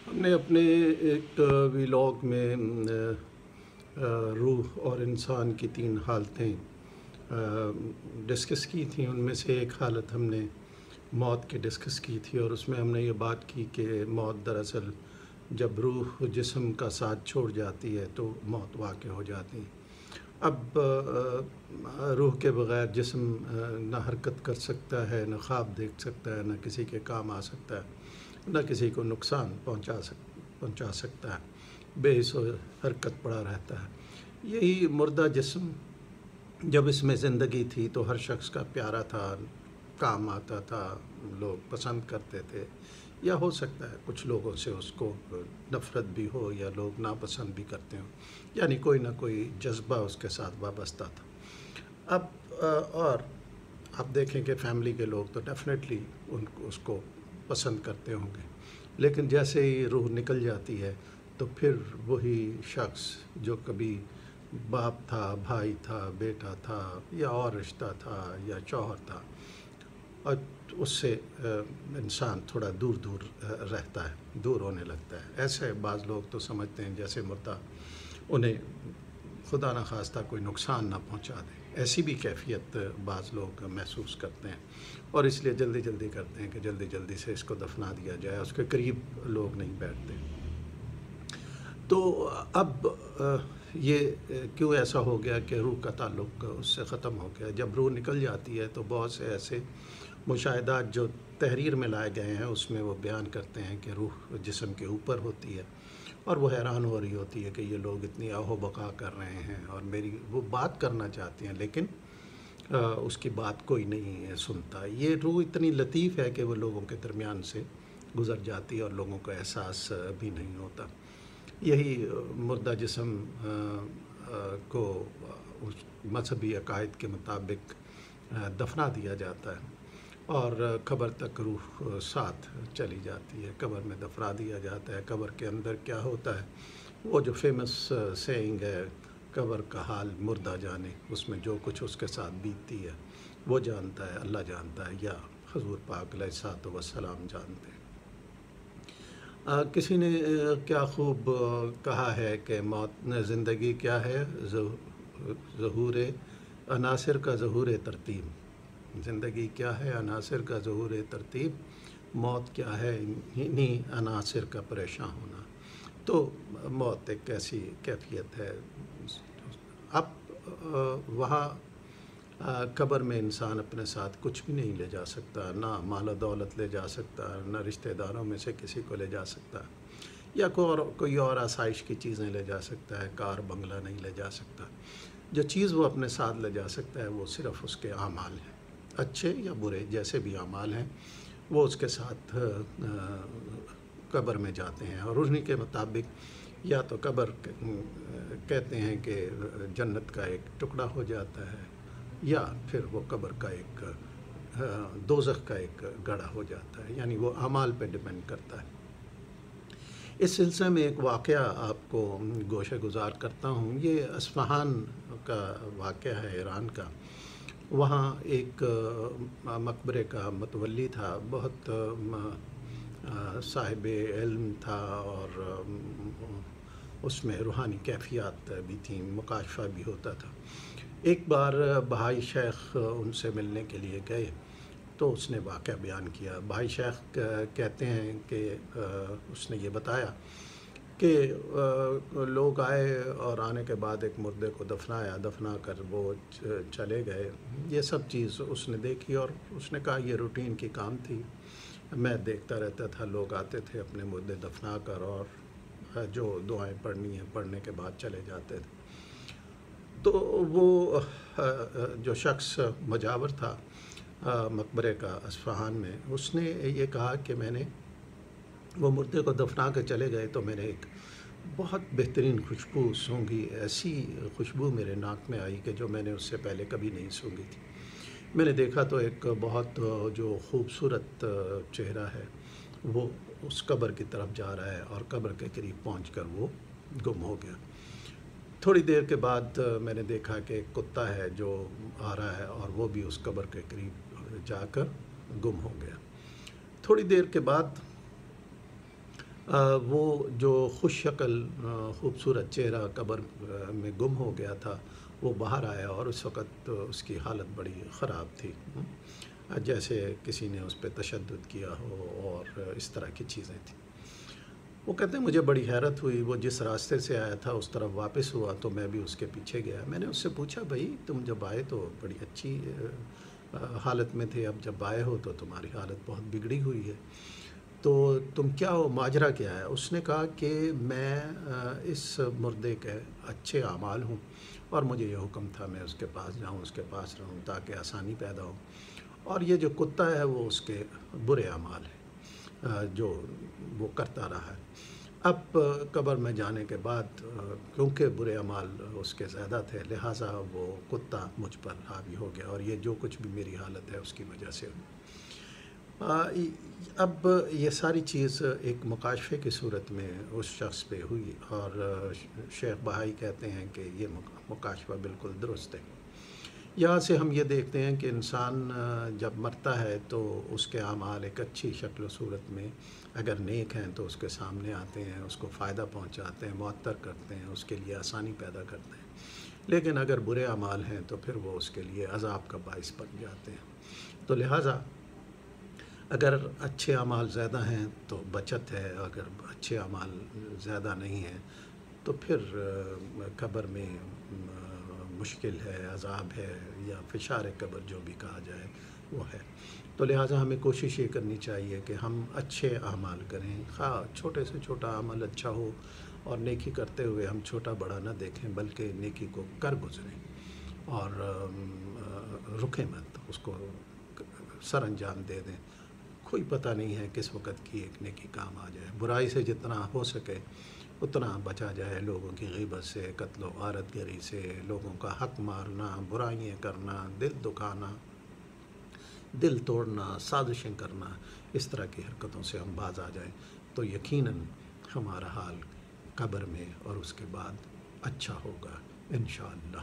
ہم نے اپنے ایک ویلاگ میں روح اور انسان کی 3 حالتیں ڈسکس کی تھیں. ان میں سے ایک حالت ہم نے موت کی ڈسکس کی تھی، اور اس میں ہم نے یہ بات کی کہ موت دراصل جب روح جسم کا ساتھ چھوڑ جاتی ہے تو موت واقع ہو جاتی ہے. اب روح کے بغیر جسم نہ حرکت کر سکتا ہے، نہ خواب دیکھ سکتا ہے، نہ کسی کے کام آ سکتا ہے، نہ کسی کو نقصان پہنچا سکتا ہے، بے حس و حرکت پڑا رہتا ہے. یہی مردہ جسم جب اس میں زندگی تھی تو ہر شخص کا پیارا تھا، کام آتا تھا، لوگ پسند کرتے تھے، یا ہو سکتا ہے کچھ لوگوں سے اس کو نفرت بھی ہو یا لوگ ناپسند بھی کرتے ہوں، یعنی کوئی نہ کوئی جذبہ اس کے ساتھ وابستہ تھا. اب اور آپ دیکھیں کہ فیملی کے لوگ تو ڈیفینیٹلی اس کو پسند کرتے ہوں گے، لیکن جیسے ہی روح نکل جاتی ہے تو پھر وہی شخص جو کبھی باپ تھا، بھائی تھا، بیٹا تھا، یا اور رشتہ تھا، یا شوہر تھا، اور اس سے انسان تھوڑا دور دور رہتا ہے، دور ہونے لگتا ہے. ایسے بعض لوگ تو سمجھتے ہیں جیسے مردہ انہیں خدا نخواستہ کوئی نقصان نہ پہنچا دے. ایسی بھی کیفیت بعض لوگ محسوس کرتے ہیں، اور اس لیے جلدی جلدی کرتے ہیں کہ جلدی جلدی سے اس کو دفنا دیا جائے، اس کے قریب لوگ نہیں بیٹھتے. تو اب یہ کیوں ایسا ہو گیا کہ روح کا تعلق اس سے ختم ہو گیا؟ جب روح نکل جاتی ہے تو بہت سے ایسے مشاہدات جو تحریر میں لائے گئے ہیں اس میں وہ بیان کرتے ہیں کہ روح جسم کے اوپر ہوتی ہے، اور وہ حیران ہو رہی ہوتی ہے کہ یہ لوگ اتنی آہو بقا کر رہے ہیں، اور وہ بات کرنا چاہتے ہیں لیکن اس کی بات کوئی نہیں ہے سنتا. یہ روح اتنی لطیف ہے کہ وہ لوگوں کے درمیان سے گزر جاتی ہے اور لوگوں کو احساس بھی نہیں ہوتا. یہی مردہ جسم کو اس مذہبی عقائد کے مطابق دفنا دیا جاتا ہے، اور قبر تک روح ساتھ چلی جاتی ہے. قبر میں دفنا دیا جاتا ہے. قبر کے اندر کیا ہوتا ہے، وہ جو فیمس سینگ ہے، قبر کا حال مردہ جانے، اس میں جو کچھ اس کے ساتھ بیتتی ہے وہ جانتا ہے، اللہ جانتا ہے، یا حضور پاک علیہ الصلوۃ والسلام جانتے ہیں. کسی نے کیا خوب کہا ہے کہ زندگی کیا ہے، ظہور عناصر کا ظہور ترتیب. زندگی کیا ہے، عناصر کا ظہور ترتیب. موت کیا ہے، انہیں عناصر کا پریشان ہونا. تو موت ایک ایسی کیفیت ہے. اب وہاں قبر میں انسان اپنے ساتھ کچھ بھی نہیں لے جا سکتا، نہ مال و دولت لے جا سکتا، نہ رشتہ داروں میں سے کسی کو لے جا سکتا، یا کوئی اور آسائش کی چیزیں لے جا سکتا ہے، کار بنگلہ نہیں لے جا سکتا. جو چیز وہ اپنے ساتھ لے جا سکتا ہے وہ صرف اس کے اعمال ہیں، اچھے یا برے جیسے بھی اعمال ہیں وہ اس کے ساتھ قبر میں جاتے ہیں. اور انہی کے مطابق یا تو قبر کہتے ہیں کہ جنت کا ایک ٹکڑا ہو جاتا ہے، یا پھر وہ قبر کا ایک دوزخ کا ایک گڑھا ہو جاتا ہے. یعنی وہ اعمال پہ ڈیپینڈ کرتا ہے. اس سلسلے میں ایک واقعہ آپ کو گوشہ گزار کرتا ہوں. یہ اصفہان کا واقعہ ہے، ایران کا. وہاں ایک مقبرے کا متولی تھا، بہت صاحب علم تھا، اور اس میں روحانی کیفیات بھی تھیں، مکاشفہ بھی ہوتا تھا. ایک بار بہائی شیخ ان سے ملنے کے لیے گئے تو اس نے واقعہ بیان کیا. بھائی شیخ کہتے ہیں کہ اس نے یہ بتایا کہ لوگ آئے اور آنے کے بعد ایک مردے کو دفنا کر وہ چلے گئے. یہ سب چیز اس نے دیکھی، اور اس نے کہا یہ روٹین کی کام تھی، میں دیکھتا رہتا تھا. لوگ آتے تھے اپنے مردے دفنا کر، اور جو دعائیں پڑھنی ہیں پڑھنے کے بعد چلے جاتے تھے. تو وہ جو شخص مجاور تھا مقبرے کا اصفہان میں، اس نے یہ کہا کہ میں نے وہ مردے کو دفنا کے چلے گئے تو میں نے ایک بہت بہترین خوشبو سونگھی. ایسی خوشبو میرے ناک میں آئی کہ جو میں نے اس سے پہلے کبھی نہیں سونگھی تھی. میں نے دیکھا تو ایک بہت جو خوبصورت چہرہ ہے وہ اس قبر کی طرف جا رہا ہے، اور قبر کے قریب پہنچ کر وہ گم ہو گیا. تھوڑی دیر کے بعد میں نے دیکھا کہ ایک کتا ہے جو آ رہا ہے، اور وہ بھی اس قبر کے قریب جا کر گم ہو گیا. تھوڑی دیر کے بعد وہ جو خوش شکل خوبصورت چہرہ قبر میں گم ہو گیا تھا وہ باہر آیا، اور اس وقت اس کی حالت بڑی خراب تھی، جیسے کسی نے اس پہ تشدد کیا ہو اور اس طرح کی چیزیں تھیں۔ وہ کہتے ہیں مجھے بڑی حیرت ہوئی، وہ جس راستے سے آیا تھا اس طرف واپس ہوا تو میں بھی اس کے پیچھے گیا۔ میں نے اس سے پوچھا بھائی تم جب آئے تو بڑی اچھی حالت میں تھے، اب جب آئے ہو تو تمہاری حالت بہت بگڑی ہوئی ہے، تو تم کیا ہو، ماجرا کیا ہے؟ اس نے کہا کہ میں اس مردے کے اچھے اعمال ہوں، اور مجھے یہ حکم تھا میں اس کے پاس جاؤں، اس کے پاس رہوں تاکہ آسانی پیدا ہو، اور یہ جو کتا ہے وہ اس کے برے اعمال ہیں جو وہ کرتا رہا ہے۔ اب قبر میں جانے کے بعد کیونکہ برے اعمال اس کے زیادہ تھے، لہٰذا وہ کتا مجھ پر حاوی ہو گیا، اور یہ جو کچھ بھی میری حالت ہے اس کی وجہ سے ہوئی۔ اب یہ ساری چیز ایک مکاشفے کی صورت میں اس شخص پہ ہوئی، اور شیخ بہائی کہتے ہیں کہ یہ مکاشفہ بالکل درست ہے۔ یہاں سے ہم یہ دیکھتے ہیں کہ انسان جب مرتا ہے تو اس کے اعمال ایک اچھی شکل و صورت میں اگر نیک ہیں تو اس کے سامنے آتے ہیں، اس کو فائدہ پہنچاتے ہیں، معطر کرتے ہیں، اس کے لیے آسانی پیدا کرتے ہیں، لیکن اگر برے اعمال ہیں تو پھر وہ اس کے لیے عذاب کا باعث بن جاتے ہیں۔ تو لہٰذا اگر اچھے اعمال زیادہ ہیں تو بچت ہے، اگر اچھے اعمال زیادہ نہیں ہیں تو پھر قبر میں مشکل ہے، عذاب ہے، یا فشار قبر جو بھی کہا جائے وہ ہے۔ تو لہٰذا ہمیں کوشش یہ کرنی چاہیے کہ ہم اچھے اعمال کریں، خواہ چھوٹے سے چھوٹا عمل اچھا ہو، اور نیکی کرتے ہوئے ہم چھوٹا بڑا نہ دیکھیں بلکہ نیکی کو کر گزریں، اور رکیں مت، اس کو سر انجام دے دیں۔ کوئی پتہ نہیں ہے کس وقت کی ایک نیکی کام آ جائے۔ برائی سے جتنا ہو سکے اتنا بچا جائے، لوگوں کی غیبت سے، قتل و غارت گری سے، لوگوں کا حق مارنا، برائیاں کرنا، دل دکھانا، دل توڑنا، سازشیں کرنا، اس طرح کی حرکتوں سے ہم باز آ جائیں تو یقیناً ہمارا حال قبر میں اور اس کے بعد اچھا ہوگا انشاءاللہ۔